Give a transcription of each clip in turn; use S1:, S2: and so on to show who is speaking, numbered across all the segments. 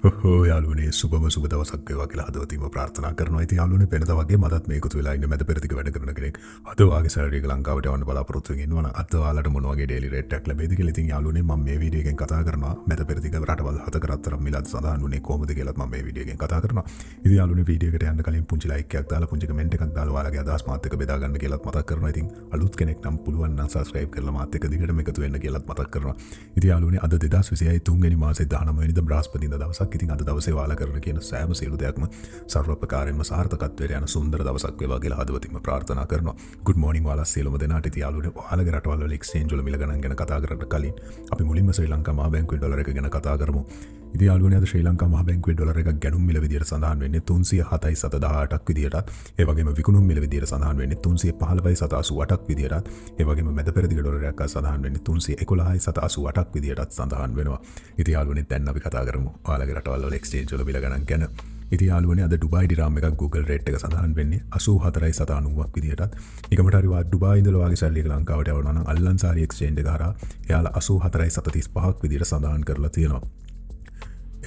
S1: ඔහෝ යාළුවනේ සුබම සුබ දවසක් වේවා කියලා හදවතින්ම ප්‍රාර්ථනා කරනවා. ඉතින් යාළුවනේ වෙනද වගේ මටත් මේ එකතු වෙලා ඉන්න මැද පෙරදිග වැඩ කරන කෙනෙක්. අද වාගේ සැලරි එක ලංකාවට යවන්න බලාපොරොත්තු වෙන ඉන්නවා නම් අද ඔයාලට මොන වගේ ඩේලි රේට් එකක් ලැබෙයිද කියලා ඉතින් යාළුවනේ මම මේ වීඩියෝ එකෙන් කතා කරනවා. මැද පෙරදිග රටවල් හතක අතර මිලත් සඳහන් වුණේ කොහොමද කියලාත් මම මේ වීඩියෝ එකෙන් කතා කරනවා. ඉතින් යාළුවනේ වීඩියෝ එකට යන්න කලින් පුංචි ලයික් එකක් දාලා පුංචි කමෙන්ට් එකක් දාලා ඔයාලගේ අදහස් මාත් එක්ක බෙදා ගන්න කියලාත් මතක් කරනවා. ඉතින් අලුත් කෙනෙක් නම් පුළුවන් නම් subscribe කරලා මාත් එක්ක දිගටම එකතු වෙන්න කියලාත් මතක් කරනවා. ඉතින් යාළුවනේ අද 2026 තුන්වෙනි මාසේ 19 වෙනිදා බ්‍රහස්පතින්දා දවසක්. ඉතින් අද දවසේ ඔයාලා කරන කියන සෑම සියලු දෙයක්ම සර්වපකාරයෙන්ම සාර්ථකත්වයට යන සුන්දර දවසක් වේවා කියලා හදවතින්ම ප්‍රාර්ථනා කරනවා. good morning ඔයාලා සියලුම දෙනාට. ඉතින් යාළුවනේ ඔයාලගේ රටවල් වල exchange වල මිල ගණන් ගැන කතා කරන්න කලින් අපි මුලින්ම ශ්‍රී ලංකා මහ බැංකුවේ ඩොලර් එක ගැන කතා කරමු. ඉතින් යාළුවනේ අද ශ්‍රී ලංකා මහ බැංකුවේ ඩොලර් එකක් ගැනුම් මිල විදියට සඳහන් වෙන්නේ 307.18ක් විදියට. ඒ වගේම විකුණුම් මිල විදියට සඳහන් වෙන්නේ 315.88ක් විදියට. ඒ වගේම මැද පෙරදිග ඩොලර් එකක් සඳහන් වෙන්නේ 311.88ක් විදියටත් සඳහන් වෙනවා. ඉතින් යාළුවනේ දැන් අපි කතා කරමු ඔයාලගේ රටවල් වල exchange වල මිල ගණන් ගැන. ඉතින් යාළුවනේ අද ඩුබායි ඩිරාම් එකක් Google rate එක සඳහන් වෙන්නේ 84.90ක් විදියටත්. නිකමට හරි වා ඩුබායි ඉඳලා වාගේ සල්ලි එක ලංකාවට යවනවා නම් අල්ලන්සාරි exchange එක හරහා එයාලා 84.35ක් විදියට සඳහන් කරලා තියෙනවා.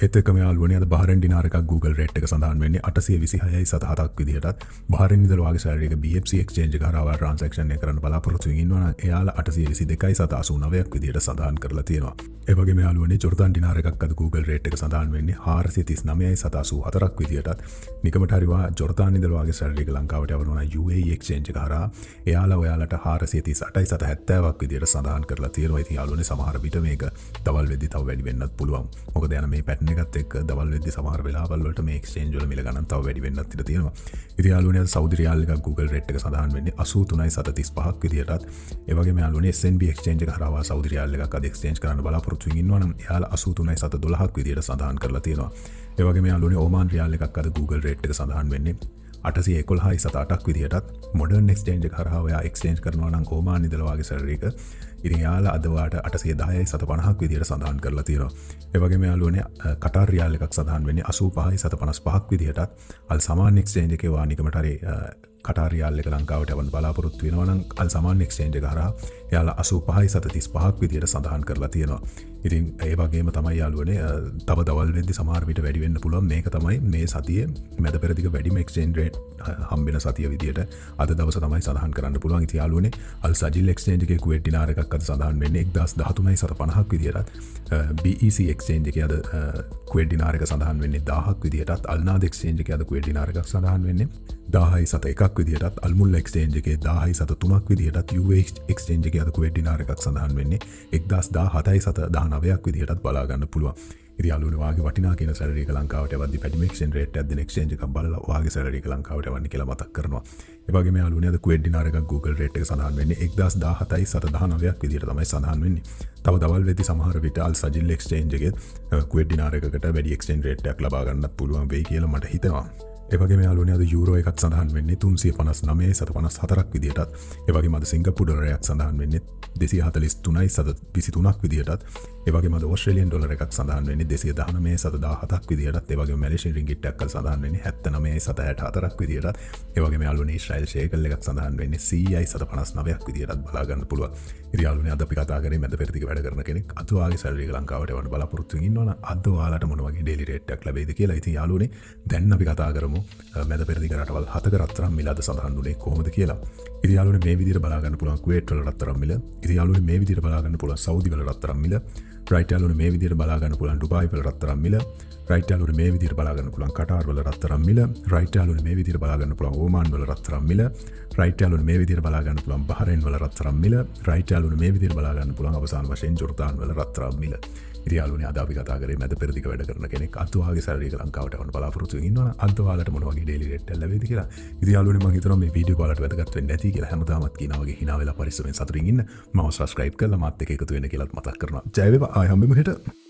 S1: ඒත් එක්කම යාළුවනේ අද බහරෙන් ඩිනාර එකක් Google rate එක සඳහන් වෙන්නේ 826.7ක් විදියටත්. බහරෙන් ඉඳලා වාගේ සල්ලි එක BFC exchange එක හරහා transaction එක කරන්න බලාපොරොත්තු වෙමින් ඉන්නවා නම් එයාලා 822.89ක් විදියට සඳහන් කරලා තියෙනවා. ඒ වගේම යාළුවනේ ජෝර්දාන් ඩිනාර එකක් අද Google rate එක සඳහන් වෙන්නේ 439.84ක් විදියටත්. නිකමට හරි වා ජෝර්දාන් ඉඳලා වාගේ සල්ලි එක ලංකාවට යවනවා නම් UAE exchange එක හරහා එයාලා ඔයාලට 438.70ක් විදියට සඳහන් කරලා තියෙනවා. ඉතින් යාළුවනේ සමහර විට මේක දවල් වෙද්දි තව වැඩි වෙන්නත් පුළුවන්. මොකද යන මේ පැටර්න් එකත් එක්ක දවල් වෙද්දි සමහර වෙලාවල් වලට මේ exchange වල මිල ගණන් තව වැඩි වෙන්නත් ඉඩ තියෙනවා. ඉතින් යාළුවනේ අද සෞදි රියාල් එකක් Google rate එක සඳහන් වෙන්නේ 83.35ක් විදියටත්. ඒ වගේම යාළුවනේ SNB exchange එක හරහා සෞදි රියාල් එකක් අද exchange කරන්න බලාපොරොත්තු වෙමින් ඉන්නවා නම් එයාලා 83.12ක් විදියට සඳහන් කරලා තියෙනවා. ඒ වගේම යාළුවනේ ඕමාන් රියාල් එකක් අද Google rate එක සඳහන් වෙන්නේ 811.8ක් විදියටත්. මොඩර්න් exchange එක හරහා ඔයා exchange කරනවා නම් ඕමාන් ඉඳලා වාගේ සැලරි එක ඉතින් යාලා අද වාට 810.50ක් විදියට සඳහන් කරලා තියෙනවා. ඒ වගේම යාළුවනේ කටාර් රියාල් එකක් සඳහන් වෙන්නේ 85.55ක් විදියටත්. අල් සමාන් exchange එකේ වා නිකමට හරි කටාර් රියාල් එක ලංකාවට යවන්න බලාපොරොත්තු වෙනවා නම් අල් සමාන් exchange එක හරහා එයාලා 85.35ක් විදියට සඳහන් කරලා තියෙනවා. ඉතින් ඒ වගේම තමයි යාළුවනේ තව දවල් වෙද්දි සමහර විට වැඩි වෙන්න පුළුවන්. මේක තමයි මේ සතියේ මැද පෙරදිග වැඩිම exchange rate හම්බෙන සතිය විදියට අද දවස තමයි සඳහන් කරන්න පුළුවන්. ඉතින් යාළුවනේ අල් සජිල් exchange එකේ කුවේට් ඩිනාර එකක් අද සඳහන් වෙන්නේ 1013.50ක් විදියටත්. BEC exchange එකේ අද කුවේට් ඩිනාර එක සඳහන් වෙන්නේ 1000ක් විදියටත්. අල්නාද exchange එකේ අද කුවේට් ඩිනාර එකක් සඳහන් වෙන්නේ 1001ක් විදියටත්. අල්මුල් exchange එකේ 1003ක් විදියටත්. UAE exchange එකේ අද කුවේට් ඩිනාර එකක් සඳහන් වෙන්නේ 1017.19ක් විදියටත් බලා ගන්න පුළුවන්. ඉතින් යාළුවනේ වාගේ වටිනා කියන සැලරි එක ලංකාවට යවද්දි පැඩිම exchange rate එකක් දෙන exchange එකක් බලලා වාගේ සැලරි එක ලංකාවට යවන්න කියලා මතක් කරනවා. ඒ වගේම යාළුවනේ අද කුවේට් ඩිනාර එකක් Google rate එක සඳහන් වෙන්නේ 1017.19ක් විදියට තමයි සඳහන් වෙන්නේ. තව දවල් වෙද්දි සමහර විට අල් සජිල් exchange එකේ කුවේට් ඩිනාර එකකට වැඩි exchange rate එකක් ලබා ගන්නත් පුළුවන් වෙයි කියලා මට හිතෙනවා. ඒ වගේම යාළුවනේ අද යූරෝ එකක් සඳහන් වෙන්නේ 359.54ක් විදියටත්. ඒ වගේම අද සිංගප්පූරු ඩොලර් එකක් සඳහන් වෙන්නේ 243.23ක් විදියටත්. ඒ වගේම අද ඕස්ට්‍රේලියන් ඩොලර් එකක් සඳහන් වෙන්නේ 219.17ක් විදියටත්. ඒ වගේම මැලේසියන් රින්ගිට් එකක් සඳහන් වෙන්නේ 79.64ක් විදියටත්. ඒ වගේම යාළුවනේ ඊශ්‍රායල් ෂේකල් එකක් සඳහන් වෙන්නේ 100.59ක් විදියටත් බලා ගන්න පුළුවන්. ඉතින් යාළුවනේ අද අපි කතා කරේ මැද පෙරදිග වැඩ කරන කෙනෙක් අද වාගේ සැලරි එක ලංකාවට යවන්න බලාපොරොත්තු වෙමින් ඉන්නවා නම් අද ඔයාලට මොන වගේ ඩේලි රේට් එකක් ලැබෙයිද කියලා. ඉතින් යාළුවනේ දැන් අපි කතා කරමු මැද පෙරදිග රටවල් හතක රත්තරන් මිල අද සඳහන් වුණේ කොහොමද කියලා. ඉතින් යාළුවනේ මේ විදිහට බලා ගන්න පුළුවන් කුවේට් වල රත්තරන් මිල. ඉතින් යාළුවනේ මේ විදිහට බලා ගන්න පුළුවන් සෞදි වල රත්තරන් මිල. රයිට් යාළුවනේ මේ විදිහට බලා ගන්න පුළුවන් ඩුබායි වල රත්තරන් මිල. රයිට් යාළුවනේ මේ විදිහට බලා ගන්න පුළුවන් කටාර් වල රත්තරන් මිල. රයිට් යාළුවනේ මේ විදිහට බලා ගන්න පුළුවන් ඕමාන් වල රත්තරන් මිල. රයිට් යාළුවනේ මේ විදිහට බලා ගන්න පුළුවන් බහරේන් වල රත්තරන් මිල. රයිට් යාළුවනේ මේ විදිහට බලා ගන්න පුළුවන් අවසාන වශයෙන් ජෝර්දාන් වල රත්තරන් මිල. ඉතින් යාළුවනේ අද අපි කතා කරේ මැද පෙරදිග වැඩ කරන කෙනෙක් අද වාගේ සැලරි එක ලංකාවට යවන්න බලාපොරොත්තු වෙමින් ඉන්නවා නම් අද ඔයාලට මොන වගේ ඩේලි රේට් එක ලැබෙයිද කියලා. ඉතින් යාළුවනේ මම හිතනවා මේ වීඩියෝ ඔයාලට වැදගත් වෙන්න ඇති කියලා. හැමදාමත් කියනවා වගේ hina වෙලා පරිස්සමෙන් සතුටින් ඉන්න. මම subscribe කරලා මාත් එක්ක එකතු වෙන්න කියලාත් මතක් කරනවා. ජය වේවා. ආයෙ හම්බෙමු හෙට.